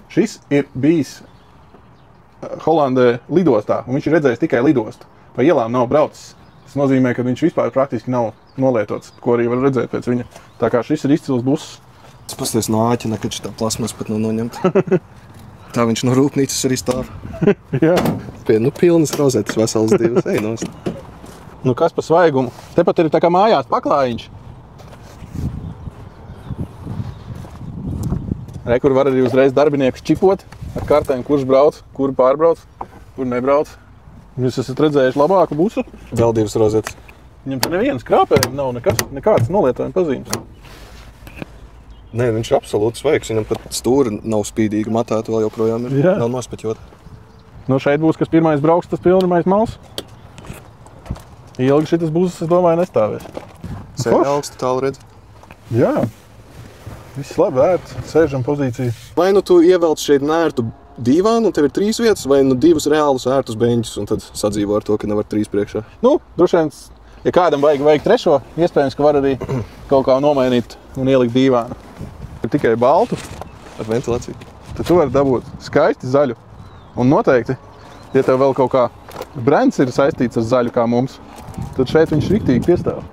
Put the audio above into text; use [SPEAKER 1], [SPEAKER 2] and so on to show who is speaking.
[SPEAKER 1] Šis ir bijis Holandē lidostā, un viņš ir redzējis tikai lidostu. Pa ielām nav braucis. Tas nozīmē, ka viņš vispār praktiski nav nolietots, ko arī var redzēt pēc viņa. Tā kā šis ir izcils buss.
[SPEAKER 2] Es pasties no āķina, kad šitā plasmas pat nav noņemta. Tā viņš no rūpnīcas arī stāv.
[SPEAKER 1] Jā.
[SPEAKER 2] Pilnas rozetes veselas divas. Ej, nost.
[SPEAKER 1] Nu kas pa svaigumu? Tepat ir tā kā mājās paklājiņš. Kur var arī uzreiz darbiniekus čipot ar kartēm, kurš brauc, kur pārbrauc, kur nebrauc. Jūs esat redzējuši labāku busu?
[SPEAKER 2] Vēl divas rozetes.
[SPEAKER 1] Viņam te nevienas krāpējumi nav, nekādas nolietojuma pazīmes.
[SPEAKER 2] Nē, viņš ir absolūti svaigs. Viņam pat stūri nav spīdīgi matēta, vēl joprojām ir.
[SPEAKER 1] Jā.
[SPEAKER 2] Nav nospeķot.
[SPEAKER 1] Nu šeit būs, kas pirmais brauks, tas pilnumais mals. Ilgi šitas buses, es domāju, nestāvēs.
[SPEAKER 2] Sēdi augstu, tālu redz.
[SPEAKER 1] Jā. Viss labi vērts, sēžam pozīciju.
[SPEAKER 2] Vai nu tu ievelc šeit nērtu dīvānu, un tev ir 3 vietas, vai nu 2 reālus ērtus beņķus, un tad sadzīvo ar to, ka nevar 3 priekšā.
[SPEAKER 1] Nu, droši vien, ja kādam vajag 3, iespējams, ka var arī kaut kā nomainīt un ielikt dīvānu. Ir tikai baltu.
[SPEAKER 2] Ar ventilāciju.
[SPEAKER 1] Tad tu vari dabūt skaisti zaļu. Un noteikti, ja tev vēl kaut kā brands ir saistīts ar zaļu kā mums, tad šeit viņš riktīgi piestāv.